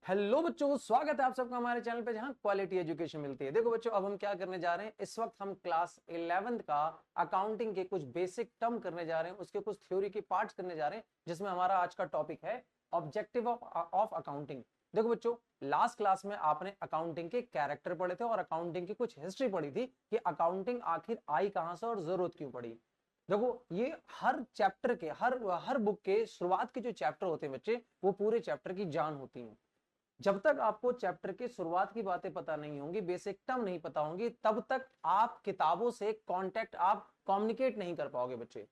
Hello बच्चों, स्वागत है आप सबका हमारे चैनल पे जहां क्वालिटी एजुकेशन मिलती है। देखो बच्चों, अब हम क्या करने जा रहे हैं, इस वक्त हम क्लास 11th का अकाउंटिंग के कुछ बेसिक टर्म करने जा रहे हैं, उसके कुछ थ्योरी के पार्ट्स करने जा रहे हैं, जिसमें हमारा आज का टॉपिक है ऑब्जेक्टिव ऑफ अकाउंटिंग। देखो बच्चों, लास्ट क्लास में आपने अकाउंटिंग के कैरेक्टर पढ़े थे और अकाउंटिंग की कुछ हिस्ट्री पढ़ी थी कि अकाउंटिंग आखिर आई कहां से और जरूरत क्यों पड़ी। देखो, ये हर चैप्टर के हर बुक के शुरुआत के जो चैप्टर होते हैं बच्चे, वो पूरे चैप्टर की जान होती है। जब तक आपको चैप्टर की शुरुआत की बातें पता नहीं होंगी, बेसिक टर्म नहीं पता होंगी, तब तक आप किताबों से आप कम्युनिकेट नहीं कर पाओगे बच्चे।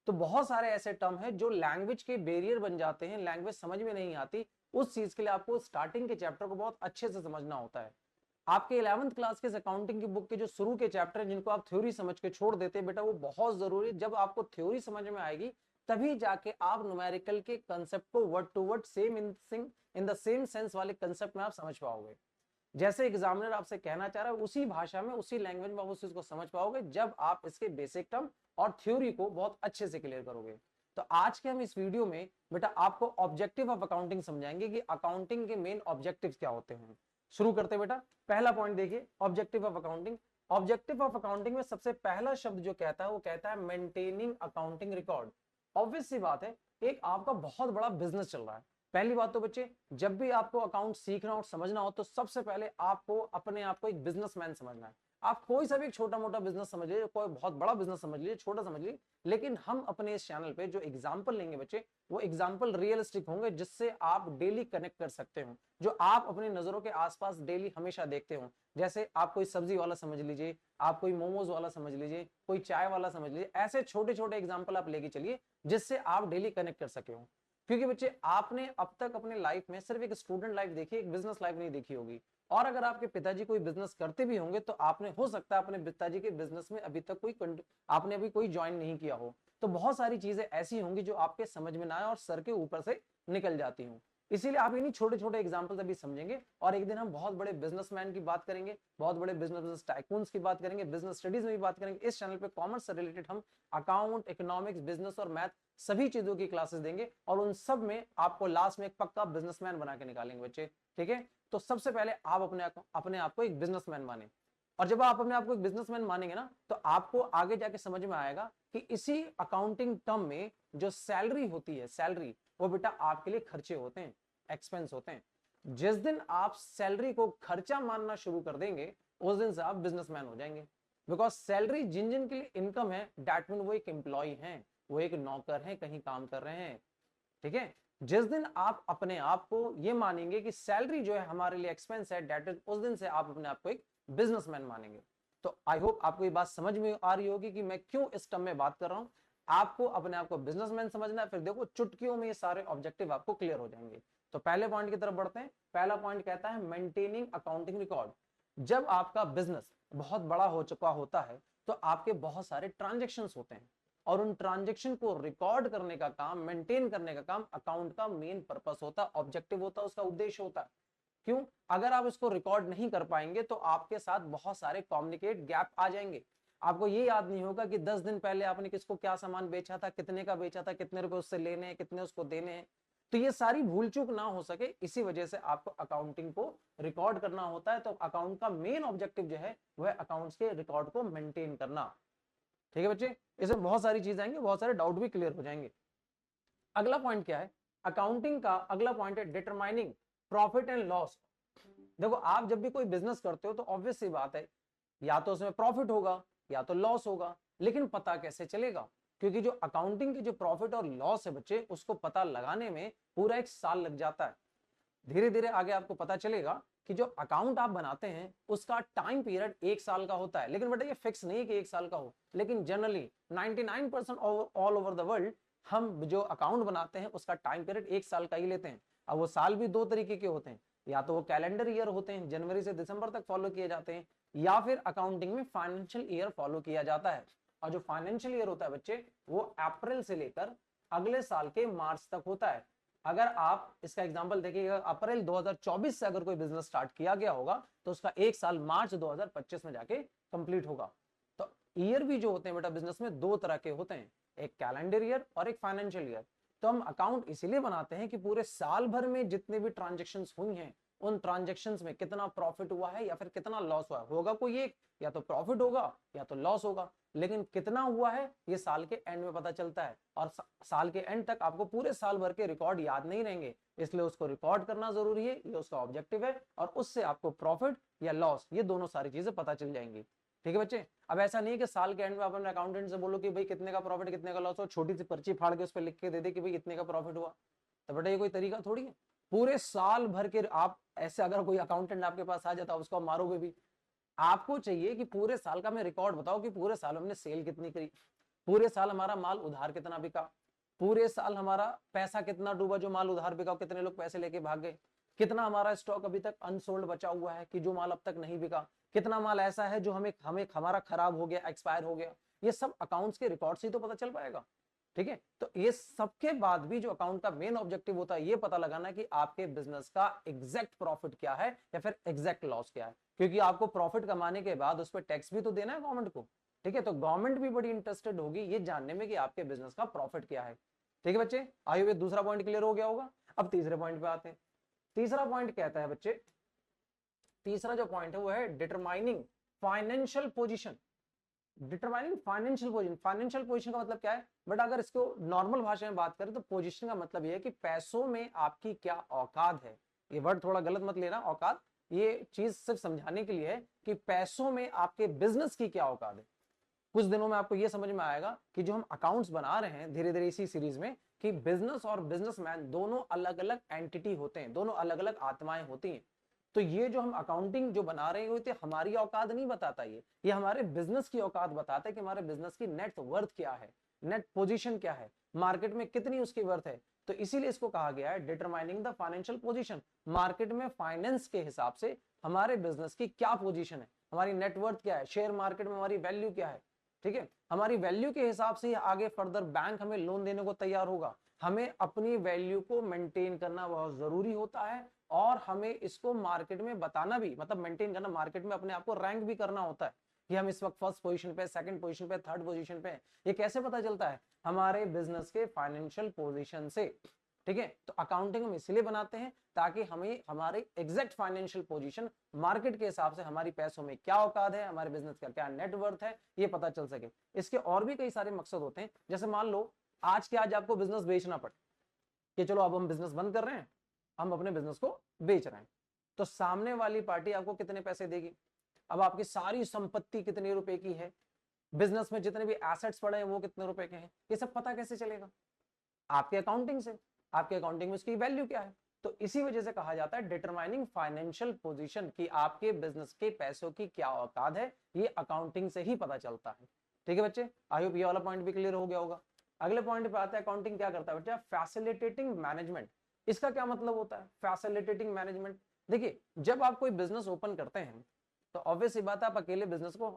तो बहुत सारे ऐसे टर्म हैं जो लैंग्वेज के बैरियर बन जाते हैं, लैंग्वेज समझ में नहीं आती। उस चीज के लिए आपको स्टार्टिंग के चैप्टर को बहुत अच्छे से समझना होता है। आपके 11th क्लास के अकाउंटिंग की बुक के जो शुरू के चैप्टर हैं, जिनको आप थ्योरी समझ के छोड़ देते हैं बेटा, वो बहुत जरूरी है। जब आपको थ्योरी समझ में आएगी तभी जाके आप न्यूमेरिकल के कंसेप्ट को word to word same in the same sense वाले कंसेप्ट में आप समझ पाओगे। जैसे एग्जामिनर आपसे कहना चाह रहा है, उसी भाषा में उसी लैंग्वेज में आप उस चीज को समझ पाओगे जब आप इसके बेसिक टर्म और थ्योरी को बहुत अच्छे से क्लियर करोगे। तो आज के हम इस वीडियो में बेटा आपको ऑब्जेक्टिव ऑफ अकाउंटिंग समझाएंगे कि अकाउंटिंग के मेन ऑब्जेक्टिव्स क्या होते हैं। शुरू करते हैं बेटा। पहला पॉइंट देखिए, objective of accounting. Objective of accounting में सबसे पहला शब्द जो कहता है वो कहता है मेंटेनिंग अकाउंटिंग रिकॉर्ड। ऑब्वियस सी बात है, एक आपका बहुत बड़ा बिजनेस चल रहा है। पहली बात तो बच्चे, जब भी आपको अकाउंट सीखना और समझना हो तो सबसे पहले आपको अपने आप को एक बिजनेसमैन समझना है। आप कोई सा भी एक छोटा मोटा बिजनेस समझ लीजिए, कोई बहुत बड़ा बिजनेस समझ लीजिए, छोटा समझ लीजिए, लेकिन हम अपने इस चैनल पे जो एग्जाम्पल लेंगे बच्चे, वो एग्जाम्पल रियलिस्टिक होंगे, जिससे आप डेली कनेक्ट कर सकते हो, जो आप अपनी नजरों के आसपास डेली हमेशा देखते हो। जैसे आप कोई सब्जी वाला समझ लीजिए, आप कोई मोमोज वाला समझ लीजिए, कोई चाय वाला समझ लीजिए, ऐसे छोटे छोटे एग्जाम्पल आप लेके चलिए जिससे आप डेली कनेक्ट कर सके हो। क्योंकि बच्चे, आपने अब तक अपने लाइफ में सिर्फ एक स्टूडेंट लाइफ देखी, एक बिजनेस लाइफ नहीं देखी होगी। और अगर आपके पिताजी कोई बिजनेस करते भी होंगे तो आपने हो सकता है अपने पिताजी के बिजनेस में अभी तक आपने अभी कोई ज्वाइन नहीं किया हो। तो बहुत सारी चीजें ऐसी होंगी जो आपके समझ में ना आए और सर के ऊपर से निकल जाती हूँ। इसीलिए आप इन्हीं छोटे छोटे एग्जाम्पल्स अभी समझेंगे और एक दिन हम बहुत बड़े बिजनेसमैन की बात करेंगे, बहुत बड़े बिजनेस टाइकून्स की बात करेंगे, बिजनेस स्टडीज में भी बात करेंगे। इस चैनल पे कॉमर्स से रिलेटेड हम अकाउंट, इकोनॉमिक्स, बिजनेस और मैथ सभी चीजों की क्लासेस देंगे और उन सब में आपको लास्ट में एक पक्का बिजनेसमैन बना के निकालेंगे बच्चे। ठीक है, तो सबसे पहले आप अपने आप को एक बिजनेसमैन माने। और जब आप अपने आप को एक बिजनेसमैन मानेंगे ना, तो आपको आगे जाके समझ में आएगा कि इसी अकाउंटिंग टर्म में जो सैलरी होती है, सैलरी वो बेटा आपके लिए खर्चे होते हैं, एक्सपेंस होते हैं। जिस दिन आप सैलरी को खर्चा मानना शुरू कर देंगे, उस दिन से आप बिजनेसमैन हो जाएंगे। बिकॉज सैलरी जिन जिन के लिए इनकम है, दैट मीन वो एक एम्प्लॉय है, वो एक नौकर है, कहीं काम कर रहे हैं। ठीक है, जिस दिन आप अपने आप को ये मानेंगे कि सैलरी जो है हमारे लिए एक्सपेंस है, दैट इज, उस दिन से आप अपने आप को एक बिजनेसमैन मानेंगे। तो आई होप आपको ये बात समझ में आ रही होगी कि मैं क्यों इस टर्म में बात कर रहा हूं। आपको अपने आप को बिजनेसमैन समझना है, फिर देखो चुटकियों में ये सारे ऑब्जेक्टिव आपको क्लियर हो जाएंगे। तो पहले पॉइंट की तरफ बढ़ते हैं। पहला पॉइंट कहता है मेंटेनिंग अकाउंटिंग रिकॉर्ड। जब आपका बिजनेस बहुत बड़ा हो चुका होता है तो आपके बहुत सारे ट्रांजेक्शन्स होते हैं और उन ट्रांजेक्शन को रिकॉर्ड करने का काम, मेंटेन करने का काम अकाउंट का मेन पर्पस होता है, ऑब्जेक्टिव होता है, उसका उद्देश्य होता है। क्यों? अगर आप इसको रिकॉर्ड नहीं कर पाएंगे तो आपके साथ बहुत सारे कम्युनिकेट गैप आ जाएंगे। आपको ये याद नहीं होगा कि 10 दिन पहले आपने किसको क्या सामान बेचा था, कितने का बेचा था, कितने रुपए उससे लेने हैं, कितने उसको देने हैं। तो ये सारी भूल चूक ना हो सके, इसी वजह से आपको अकाउंटिंग को रिकॉर्ड करना होता है। तो अकाउंट का मेन ऑब्जेक्टिव जो है वह अकाउंट्स के रिकॉर्ड को मेंटेन करना। ठीक है बच्चे, इसमें बहुत सारी चीजें आएंगी, बहुत सारे डाउट भी क्लियर हो जाएंगे। अगला पॉइंट क्या है? अकाउंटिंग का अगला पॉइंट है डिटरमाइनिंग प्रॉफिट एंड लॉस। देखो, आप जब भी कोई बिजनेस करते हो तो ऑब्वियस सी बात है, या तो उसमें प्रॉफिट होगा या तो लॉस होगा, लेकिन पता कैसे चलेगा? क्योंकि जो अकाउंटिंग की जो प्रॉफिट और लॉस है बच्चे, उसको पता लगाने में पूरा एक साल लग जाता है। धीरे धीरे आगे आपको पता चलेगा कि जो अकाउंट आप बनाते हैं उसका टाइम पीरियड 1 साल का होता है। लेकिन बेटा ये फिक्स नहीं है कि 1 साल का हो, लेकिन generally 99% all over the world हम जो अकाउंट बनाते हैं उसका टाइम पीरियड 1 साल का ही लेते हैं। अब वो साल भी दो तरीके के होते हैं, या तो वो कैलेंडर ईयर होते हैं, जनवरी से दिसंबर तक फॉलो किए जाते हैं, या फिर अकाउंटिंग में फाइनेंशियल ईयर फॉलो किया जाता है। और जो फाइनेंशियल ईयर होता है बच्चे, वो अप्रैल से लेकर अगले साल के मार्च तक होता है। अगर आप इसका एग्जांपल देखिएगा, अप्रैल 2024 से अगर कोई बिजनेस स्टार्ट किया गया होगा तो उसका 1 साल मार्च 2025 में जाके कंप्लीट होगा। तो ईयर भी जो होते हैं बेटा बिजनेस में दो तरह के होते हैं, एक कैलेंडर ईयर और एक फाइनेंशियल ईयर। तो हम अकाउंट इसीलिए बनाते हैं कि पूरे साल भर में जितने भी ट्रांजेक्शन्स हुई हैं उन ट्रांजेक्शन्स में कितना प्रॉफिट हुआ है या फिर कितना लॉस हुआ है, होगा कोई एक, या तो प्रॉफिट होगा या तो लॉस होगा, लेकिन कितना हुआ है ये साल के एंड में पता चलता है। और साल के एंड तक आपको पूरे साल भर के रिकॉर्ड याद नहीं रहेंगे, इसलिए उसको रिकॉर्ड करना जरूरी है, ये उसका ऑब्जेक्टिव है, और उससे आपको प्रॉफिट या लॉस ये दोनों सारी चीजें पता चल जाएंगी। ठीक है बच्चे, अब ऐसा नहीं है कि साल के एंड में आप अपने अकाउंटेंट से बोलो कि भाई कितने का प्रॉफिट कितने का लॉस हो, छोटी सी पर्ची फाड़ के उस पर लिख के दे दे कि भाई इतने का प्रॉफिट हुआ, तो बेटा ये कोई तरीका थोड़ी है। पूरे साल भर के आप ऐसे, अगर कोई अकाउंटेंट आपके पास आ जाता है उसको मारोगे भी, आपको चाहिए कि पूरे साल का मैं रिकॉर्ड बताओ कि पूरे साल हमने सेल कितनी करी, पूरे साल हमारा माल उधार कितना बिका, पूरे साल हमारा पैसा कितना डूबा जो माल उधार बिका, कितने लोग पैसे लेके भाग गए, कितना हमारा स्टॉक अभी तक अनसोल्ड बचा हुआ है कि जो माल अब तक नहीं बिका, कितना माल ऐसा है जो हमें हमारा खराब हो गया, एक्सपायर हो गया, ये सब अकाउंट्स के रिकॉर्ड से ही तो पता चल पाएगा। ठीक है, तो ये सबके बाद भी जो अकाउंट का मेन ऑब्जेक्टिव होता है ये पता लगाना कि आपके बिजनेस का एग्जैक्ट प्रॉफिट क्या है या फिर एग्जैक्ट लॉस क्या है, क्योंकि आपको प्रॉफिट कमाने के बाद उस पर टैक्स भी तो देना है गवर्नमेंट को। ठीक है, तो गवर्नमेंट भी बड़ी इंटरेस्टेड होगी ये जानने में कि आपके बिजनेस का प्रॉफिट क्या है। ठीक है बच्चे, आइए दूसरा पॉइंट क्लियर हो गया होगा। अब तीसरे पॉइंट पे आते हैं। तीसरा पॉइंट कहता है बच्चे, तीसरा जो पॉइंट है वो है determining financial position. Determining financial position, financial position का मतलब क्या है, बट अगर इसको नॉर्मल भाषा में बात करें तो पोजीशन का मतलब ये है कि पैसों में आपकी क्या औकात है। ये वर्ड थोड़ा गलत मत लेना, औकात ये चीज सिर्फ समझाने के लिए है कि पैसों में आपके बिजनेस की क्या औकात है। कुछ दिनों में आपको ये समझ में आएगा कि जो हम अकाउंट्स बना रहे हैं धीरे धीरे इसी सीरीज में, कि बिजनेस और बिजनेसमैन दोनों अलग अलग एंटिटी होते हैं, दोनों अलग अलग आत्माएं होती हैं। तो ये जो हम अकाउंटिंग जो बना रहे होते हैं हमारी औकात नहीं बताता, ये हमारे बिजनेस की औकात बताता है कि हमारे बिजनेस की नेट वर्थ क्या है, नेट पोजीशन क्या है, मार्केट में कितनी उसकी वर्थ है। तो इसीलिए इसको कहा गया है determining the financial position. Market में फाइनेंस के हिसाब से हमारे बिजनेस की क्या पोजीशन है, हमारी नेटवर्थ क्या है, शेयर मार्केट में हमारी वैल्यू क्या है। ठीक है, हमारी वैल्यू के हिसाब से आगे फर्दर बैंक हमें लोन देने को तैयार होगा। हमें अपनी वैल्यू को मेंटेन करना बहुत जरूरी होता है, और हमें इसको मार्केट में बताना भी, मतलब मेंटेन करना, मार्केट में अपने आप को रैंक भी करना होता है कि हम इस वक्त फर्स्ट पोजीशन पे, सेकंड पोजीशन पे, थर्ड पोजीशन पे। ये कैसे पता चलता है, हमारे बिजनेस के फाइनेंशियल पोजीशन से। ठीक है, तो अकाउंटिंग हम इसलिए बनाते हैं ताकि हमें हमारे एग्जैक्ट फाइनेंशियल पोजीशन मार्केट के हिसाब से हमारी पैसों में क्या औकात है, हमारे बिजनेस का क्या नेटवर्थ है, ये पता चल सके। इसके और भी कई सारे मकसद होते हैं, जैसे मान लो आज के आज आपको बिजनेस बेचना पड़े कि चलो अब हम बिजनेस बंद कर रहे हैं, हम अपने बिजनेस को बेच रहे हैं, तो सामने वाली पार्टी आपको कितने पैसे देगी। अब आपकी सारी संपत्ति कितने रुपए की है, बिजनेस में जितने भी एसेट्स पड़े हैं वो कितने रुपए के हैं, ये सब पता कैसे चलेगा, आपके अकाउंटिंग से। आपके अकाउंटिंग में उसकी वैल्यू क्या है। तो इसी वजह से कहा जाता है डिटरमाइनिंग फाइनेंशियल पोजीशन, कि आपके बिजनेस के पैसों की क्या औकात है, ये अकाउंटिंग से ही पता चलता है। ठीक है बच्चे, आई होप ये वाला पॉइंट भी क्लियर हो गया होगा। अगले पॉइंट पे आता है, अकाउंटिंग क्या करता है बच्चा, फैसिलिटेटिंग मैनेजमेंट। इसका क्या मतलब होता है फैसिलिटेटिंग मैनेजमेंट। देखिए, जब आप कोई बिजनेस ओपन करते हैं तो ऑब्वियस सी बात है आप अकेले बिजनेस को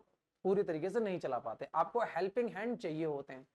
पूरी तरीके से नहीं चला पाते, आपको हेल्पिंग हैंड चाहिए होते हैं।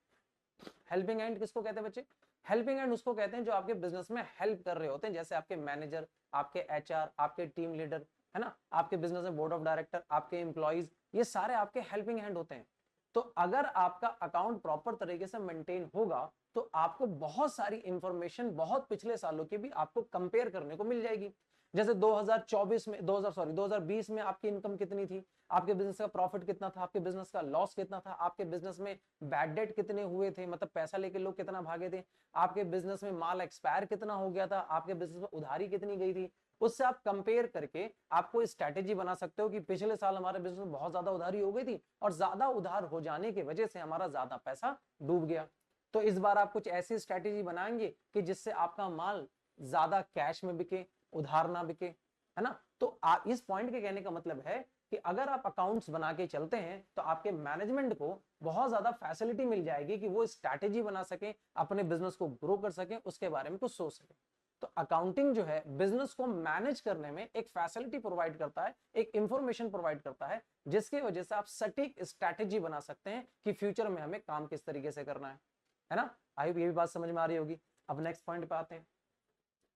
हेल्पिंग हैंड किसको कहते हैं बच्चे, हेल्पिंग हैंड उसको कहते हैं जो आपके बिजनेस में हेल्प कर रहे होते हैं, जैसे आपके मैनेजर, आपके एचआर, आपके टीम लीडर, है ना, आपके बिजनेस में बोर्ड ऑफ डायरेक्टर, आपके एम्प्लॉइज, ये सारे आपके हेल्पिंग हैंड होते हैं। तो अगर आपका अकाउंट प्रॉपर तरीके से मेंटेन होगा तो आपको बहुत सारी इंफॉर्मेशन बहुत पिछले सालों की भी आपको कंपेयर करने को मिल जाएगी। जैसे 2024 में 2020 में आपकी इनकम कितनी थी, आपके बिजनेस का प्रॉफिट कितना था, आपके बिजनेस का लॉस कितना था, आपके बिजनेस में बैड डेट कितने हुए थे, मतलब पैसा लेके लोग कितना भागे थे, आपके बिजनेस में माल एक्सपायर कितना हो गया था, आपके बिजनेस में उधारी कितनी गई थी। उससे आप कंपेयर करके आपको स्ट्रैटेजी बना सकते हो कि पिछले साल हमारे बिजनेस में बहुत ज्यादा उधारी हो गई थी और ज्यादा उधार हो जाने की वजह से हमारा ज्यादा पैसा डूब गया। तो इस बार आप कुछ ऐसी स्ट्रैटेजी बनाएंगे कि जिससे आपका माल ज्यादा कैश में बिके, उधार ना बिके, है ना। तो आप इस पॉइंट के कहने का मतलब है कि अगर आप अकाउंट्स बना के चलते हैं तो आपके मैनेजमेंट को बहुत ज्यादा फैसिलिटी मिल जाएगी कि वो स्ट्रैटेजी बना सके, अपने बिजनेस को ग्रो कर सके, उसके बारे में कुछ सोच सके। तो अकाउंटिंग जो है बिजनेस को मैनेज करने में एक फैसिलिटी प्रोवाइड करता है, एक इंफॉर्मेशन प्रोवाइड करता है, जिसकी वजह से आप सटीक स्ट्रैटेजी बना सकते हैं कि फ्यूचर में हमें काम किस तरीके से करना है ना। आई होप ये भी बात समझ में आ रही होगी। अब नेक्स्ट पॉइंट पे आते हैं।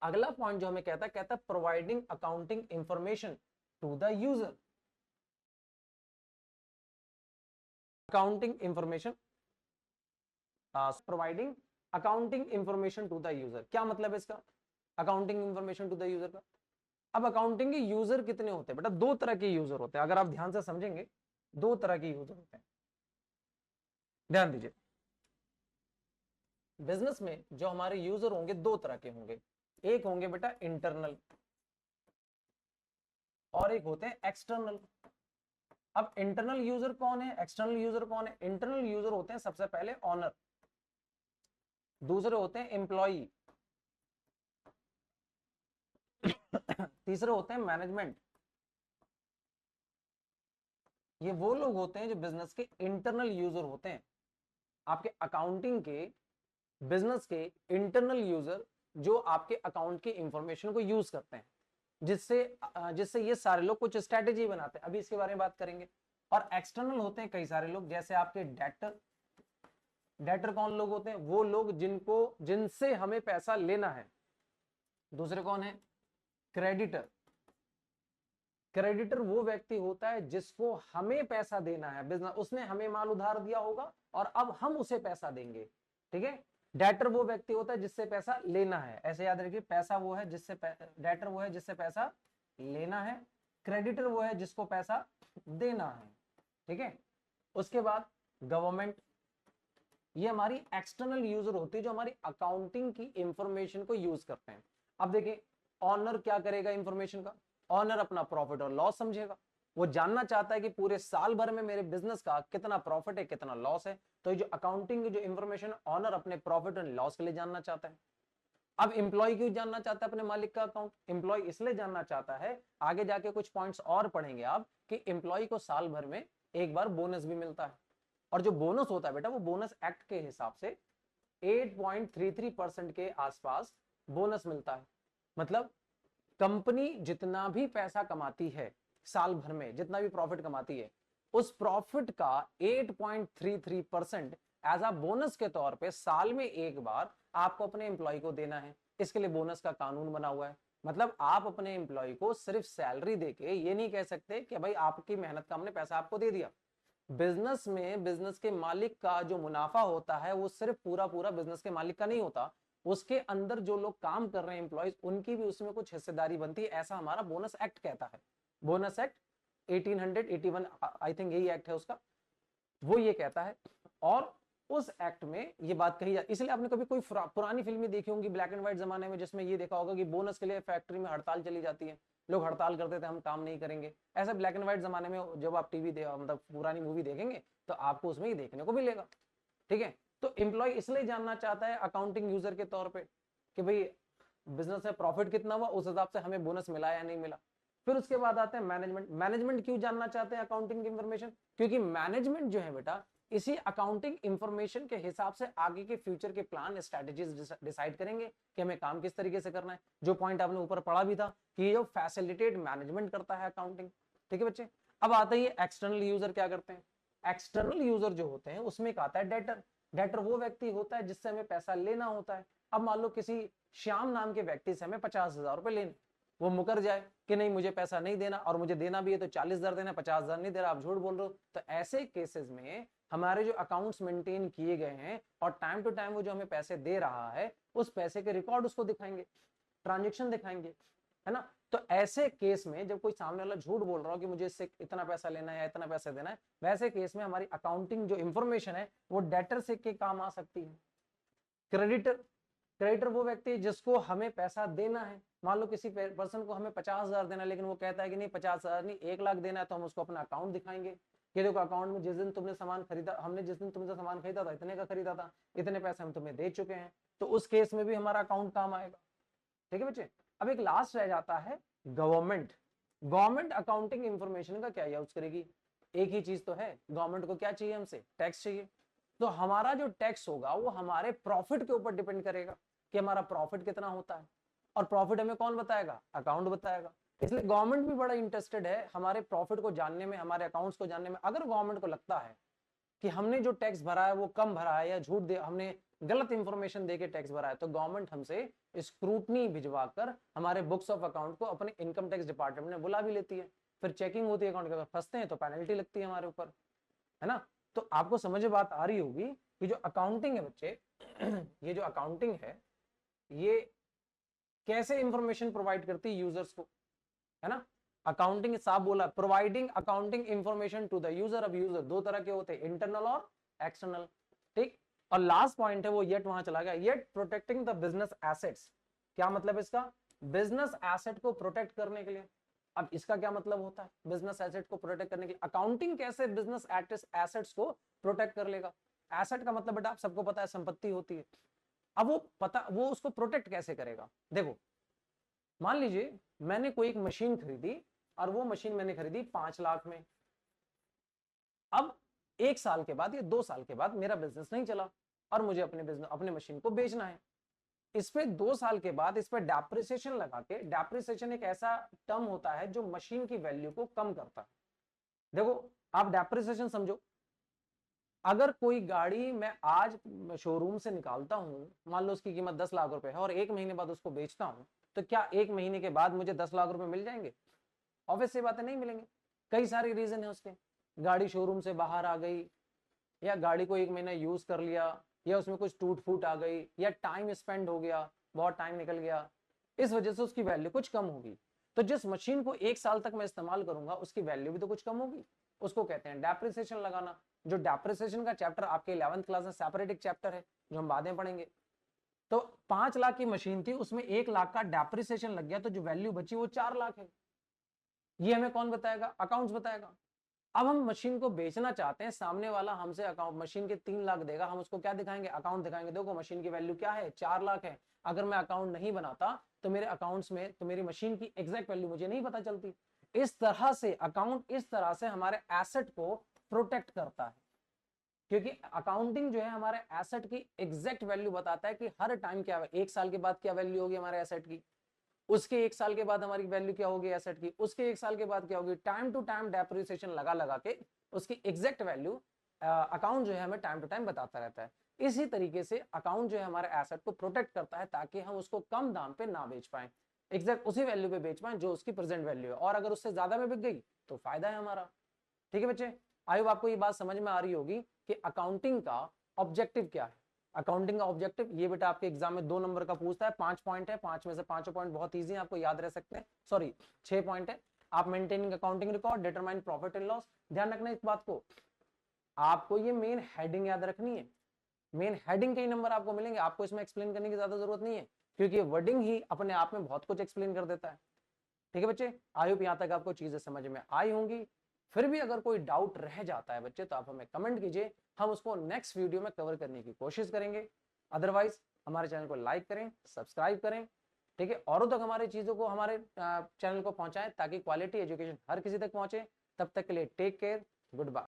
अगला पॉइंट जो हमें कहता है providing accounting information to the user. Accounting information, providing accounting information to the user. क्या मतलब है इसका, accounting information to the user का? अब अकाउंटिंग के यूजर कितने होते हैं बेटा? दो तरह के यूजर होते हैं, अगर आप ध्यान से समझेंगे दो तरह के यूजर होते हैं, ध्यान दीजिए। बिजनेस में जो हमारे यूजर होंगे दो तरह के होंगे, एक होंगे बेटा इंटरनल और एक होते हैं एक्सटर्नल। अब इंटरनल यूजर कौन है, एक्सटर्नल यूजर कौन है? इंटरनल यूजर होते हैं सबसे पहले ऑनर, दूसरे होते हैं एम्प्लॉई, तीसरे होते हैं मैनेजमेंट। ये वो लोग होते हैं जो बिजनेस के इंटरनल यूजर होते हैं, आपके अकाउंटिंग के, बिजनेस के इंटरनल यूजर, जो आपके अकाउंट की इंफॉर्मेशन को यूज करते हैं, जिससे जिससे ये सारे लोग कुछ स्ट्रेटेजी बनाते हैं, अभी इसके बारे में बात करेंगे। और एक्सटर्नल होते हैं कई सारे लोग, जैसे आपके डेटर। डेटर कौन लोग होते हैं? वो लोग जिनसे हमें पैसा लेना है। दूसरे कौन है? क्रेडिटर। क्रेडिटर वो व्यक्ति होता है जिसको हमें पैसा देना है, बिजनेस, उसने हमें माल उधार दिया होगा और अब हम उसे पैसा देंगे, ठीक है। डेटर वो व्यक्ति होता है जिससे पैसा लेना है, ऐसे याद रखिए, पैसा वो है जिससे, डेटर वो है जिससे पैसा लेना है, क्रेडिटर वो है जिसको पैसा देना है, ठीक है। उसके बाद गवर्नमेंट, ये हमारी एक्सटर्नल यूजर होती है जो हमारी अकाउंटिंग की इंफॉर्मेशन को यूज करते हैं। अब देखिए, ऑनर क्या करेगा इंफॉर्मेशन का? ऑनर अपना प्रॉफिट और लॉस समझेगा, वो जानना चाहता है कि पूरे साल भर में मेरे बिजनेस का कितना प्रॉफिट है, कितना लॉस है। तो ये जो अकाउंटिंग की जो इंफॉर्मेशन ऑनर अपने प्रॉफिट एंड लॉस के लिए जानना चाहता है। अब एम्प्लॉय क्यों जानना चाहता है अपने मालिक का अकाउंट? एम्प्लॉय इसलिए जानना चाहता है, आगे जाके कुछ पॉइंट्स और पढ़ेंगे आप, कि एम्प्लॉय को साल भर में एक बार बोनस भी मिलता है, और जो बोनस होता है बेटा, वो बोनस एक्ट के हिसाब से 8.33% के आसपास बोनस मिलता है। मतलब कंपनी जितना भी पैसा कमाती है साल भर में, जितना भी प्रॉफिट कमाती है, उस प्रॉफिट का 8.33% एज अ बोनस के तौर पे साल में एक बार आपको अपने एम्प्लॉय को देना है। इसके लिए बोनस का कानून बना हुआ है। मतलब आप अपने एम्प्लॉय को सिर्फ सैलरी देके ये नहीं कह सकते कि भाई आपकी मेहनत का हमने पैसा आपको दे दिया। बिजनेस में बिजनेस के मालिक का जो मुनाफा होता है वो सिर्फ पूरा पूरा बिजनेस के मालिक का नहीं होता, उसके अंदर जो लोग काम कर रहे हैं एम्प्लॉयज, उनकी भी उसमें कुछ हिस्सेदारी बनती है, ऐसा हमारा बोनस एक्ट कहता है। बोनस एक्ट 1881, आई थिंक यही एक्ट है उसका, वो ये कहता है। और उस एक्ट में ये बात कही जाती, इसलिए आपने कभी कोई पुरानी फिल्में देखी होंगी ब्लैक एंड व्हाइट जमाने में, जिसमें ये देखा होगा कि बोनस के लिए फैक्ट्री में हड़ताल चली जाती है, लोग हड़ताल करते थे हम काम नहीं करेंगे। ऐसा ब्लैक एंड व्हाइट जमाने में जब आप टीवी मतलब पुरानी मूवी देखेंगे तो आपको उसमें ही देखने को मिलेगा, ठीक है। तो एम्प्लॉय इसलिए जानना चाहता है अकाउंटिंग यूजर के तौर पे कि भाई बिजनेस में प्रॉफिट कितना हुआ, उस हिसाब से हमें बोनस मिला या नहीं मिला। फिर उसके बाद आते हैं मैनेजमेंट। मैनेजमेंट क्यों जानना चाहते हैं अकाउंटिंग की इंफॉर्मेशन? क्योंकि मैनेजमेंट जो है बेटा, इसी अकाउंटिंग इंफॉर्मेशन के हिसाब से आगे के फ्यूचर के प्लान, स्ट्रेटेजीज डिसाइड करेंगे कि हमें काम किस तरीके से करना है। जो पॉइंट आपने ऊपर पढ़ा भी था कि ये जो फैसिलिटेट मैनेजमेंट करता है अकाउंटिंग, ठीक है बच्चे। अब आता है एक्सटर्नल यूजर क्या करते हैं। एक्सटर्नल यूजर जो होते हैं उसमें एक आता है डेटर। डेटर वो व्यक्ति होता है जिससे हमें पैसा लेना होता है। अब मान लो किसी श्याम नाम के व्यक्ति से हमें 50,000 रुपए लेने, वो मुकर जाए कि नहीं मुझे पैसा नहीं देना, और मुझे देना भी है तो 40,000 देना, 50,000 नहीं दे रहा, आप झूठ बोल रहे हो, तो ऐसे केसेस में हमारे जो अकाउंट्स मेंटेन किए गए हैं और टाइम टू टाइम वो जो हमें पैसे दे रहा है, उस पैसे के रिकॉर्ड उसको दिखाएंगे, ट्रांजेक्शन दिखाएंगे, है ना। तो ऐसे केस में जब कोई सामने वाला झूठ बोल रहा हो कि मुझे इससे इतना पैसा लेना है या इतना पैसा देना है, वैसे केस में हमारी अकाउंटिंग जो इंफॉर्मेशन है वो डेटर से के काम आ सकती है। क्रेडिटर, क्रेडिटर वो व्यक्ति जिसको हमें पैसा देना है। मान लो किसी पर्सन को हमें 50,000 देना है, लेकिन वो कहता है कि नहीं 50,000 नहीं 1 लाख देना है, तो हम उसको अपना अकाउंट दिखाएंगे कि देखो अकाउंट में जिस दिन तुमने सामान खरीदा, हमने जिस दिन तुमसे सामान खरीदा था इतने का खरीदा था, इतने पैसे हम तुम्हें दे चुके हैं। तो उस केस में भी हमारा अकाउंट काम आएगा, ठीक है बच्चे। अब एक लास्ट रह जाता है गवर्नमेंट। गवर्नमेंट अकाउंटिंग इंफॉर्मेशन का क्या यूज करेगी? एक ही चीज तो है, गवर्नमेंट को क्या चाहिए हमसे? टैक्स चाहिए। तो हमारा जो टैक्स होगा वो हमारे प्रॉफिट के ऊपर डिपेंड करेगा कि हमारा प्रॉफिट कितना होता है, और प्रॉफिट हमें कौन बताएगा? अकाउंट बताएगा। इसलिए गवर्नमेंट भी बड़ा इंटरेस्टेड है हमारे प्रॉफिट को जानने में, हमारे अकाउंट्स को जानने में। अगर गवर्नमेंट को लगता है कि हमने जो टैक्स भरा है वो कम भरा है, या झूठ दे, हमने गलत इंफॉर्मेशन देके टैक्स भरा है, तो गवर्नमेंट हमसे स्क्रूटनी भिजवाकर हमारे बुक्स ऑफ अकाउंट को अपने इनकम टैक्स डिपार्टमेंट में बुला भी लेती है। फिर चेकिंग होती है अकाउंट के, अगर फंसते हैं तो पेनल्टी लगती है हमारे ऊपर, है ना। तो आपको समझ में बात आ रही होगी कि जो अकाउंटिंग है बच्चे, ये जो अकाउंटिंग है ये कैसे इंफॉर्मेशन प्रोवाइड करती है यूजर्स को, है ना। अकाउंटिंग साफ बोला, providing accounting information to the user. अब यूजर दो तरह के होते हैं, इंटरनल और एक्सटर्नल, ठीक। और लास्ट पॉइंट है वो येट वहां चला गया, yet protecting the business assets. क्या मतलब इसका, बिजनेस एसेट को प्रोटेक्ट करने के लिए। अब इसका क्या मतलब होता है, बिजनेस एसेट को प्रोटेक्ट करने के लिए अकाउंटिंग कैसे बिजनेस एसेट्स को प्रोटेक्ट कर लेगा। एसेट का मतलब बेटा आप सबको पता है संपत्ति होती है। अब वो उसको प्रोटेक्ट कैसे करेगा। देखो मान लीजिए मैंने कोई एक मशीन खरीदी और वो मशीन मैंने खरीदी 5 लाख में। अब 1 साल के बाद या 2 साल के बाद मेरा बिजनेस नहीं चला और मुझे अपने मशीन को बेचना है। इस पे 2 साल के बाद इस पे डेप्रिसिएशन लगा के, डेप्रिसिएशन एक ऐसा टर्म होता है जो मशीन की वैल्यू को कम करता है। देखो आप डेप्रिसिएशन समझो, अगर कोई गाड़ी मैं आज शोरूम से निकालता हूं, मान लो उसकी कीमत 10 लाख रुपए है और 1 महीने बाद उसको बेचता हूं, तो क्या 1 महीने के बाद मुझे 10 लाख रुपए मिल जाएंगे? ऑब्वियस सी बातें नहीं मिलेंगे। कई सारे रीजन है उसके, गाड़ी शोरूम से बाहर आ गई, या गाड़ी को 1 महीना यूज कर लिया, या उसमें कुछ टूट फूट आ गई, या टाइम स्पेंड हो गया, बहुत टाइम निकल गया, इस वजह से उसकी वैल्यू कुछ कम होगी। तो जिस मशीन को 1 साल तक मैं इस्तेमाल करूंगा उसकी वैल्यू भी तो कुछ कम होगी, उसको कहते हैं डेप्रिसिएशन लगाना। जो डेप्रिसिएशन का चैप्टर आपके 11th क्लास में सेपरेट एक चैप्टर है जो हम बाद में पढ़ेंगे। तो 5 लाख की मशीन थी, उसमें 1 लाख का डेप्रिसिएशन लग गया, तो जो वैल्यू बची वो 4 लाख है। ये हमें कौन बताएगा, अकाउंट्स बताएगा। अब हम मशीन को बेचना चाहते हैं, सामने वाला हमसे अकाउंट मशीन के 3 लाख देगा, हम उसको क्या दिखाएंगे, अकाउंट दिखाएंगे, देखो मशीन की वैल्यू क्या है, 4 लाख है। अगर मैं अकाउंट नहीं बनाता तो मेरे अकाउंट्स में तो मेरी मशीन की एग्जैक्ट वैल्यू मुझे नहीं पता चलती। इस तरह से अकाउंट इस तरह से हमारे एसेट को प्रोटेक्ट करता है, क्योंकि अकाउंटिंग जो है हमारे एसेट की एग्जैक्ट वैल्यू बताता है कि हर टाइम क्या है, 1 साल के बाद क्या वैल्यू होगी हमारे एसेट की, उसके 1 साल के बाद हमारी वैल्यू क्या होगी एसेट की, उसके 1 साल के बाद क्या होगी। टाइम टू टाइम डेप्रिसिएशन लगा लगा के उसकी एग्जैक्ट वैल्यू अकाउंट जो है हमें टाइम टू टाइम बताता रहता है। इसी तरीके से अकाउंट जो है हमारे एसेट को प्रोटेक्ट करता है ताकि हम उसको कम दाम पे ना बेच पाए, एग्जैक्ट उसी वैल्यू पे बेच पाए जो उसकी प्रेजेंट वैल्यू है, और अगर उससे ज्यादा में बिक गई तो फायदा है हमारा। ठीक है बच्चे, आई होप आपको ये बात समझ में आ रही होगी कि अकाउंटिंग का ऑब्जेक्टिव क्या है। अकाउंटिंग का ऑब्जेक्टिव ये बेटा आपके एग्जाम में 2 नंबर का पूछता है, 5 पॉइंट है, 5 में से 5 पॉइंट बहुत इजी है, आपको याद रह सकते हैं, सॉरी 6 पॉइंट है। आप maintaining accounting record, determine profit and loss, ध्यान रखना इस बात को, आपको ये मेन हेडिंग याद रखनी है। मेन हेडिंग के ही नंबर आपको मिलेंगे, आपको इसमें एक्सप्लेन करने की ज्यादा जरूरत नहीं है, क्योंकि वर्डिंग ही अपने आप में बहुत कुछ एक्सप्लेन कर देता है। ठीक है बच्चे, आई होप यहाँ तक आपको चीजें समझ में आई होंगी। फिर भी अगर कोई डाउट रह जाता है बच्चे तो आप हमें कमेंट कीजिए, हम उसको नेक्स्ट वीडियो में कवर करने की कोशिश करेंगे। अदरवाइज हमारे चैनल को लाइक करें, सब्सक्राइब करें, ठीक है, औरों तक हमारे चीजों को, हमारे चैनल को पहुंचाएं ताकि क्वालिटी एजुकेशन हर किसी तक पहुंचे। तब तक के लिए टेक केयर, गुड बाय।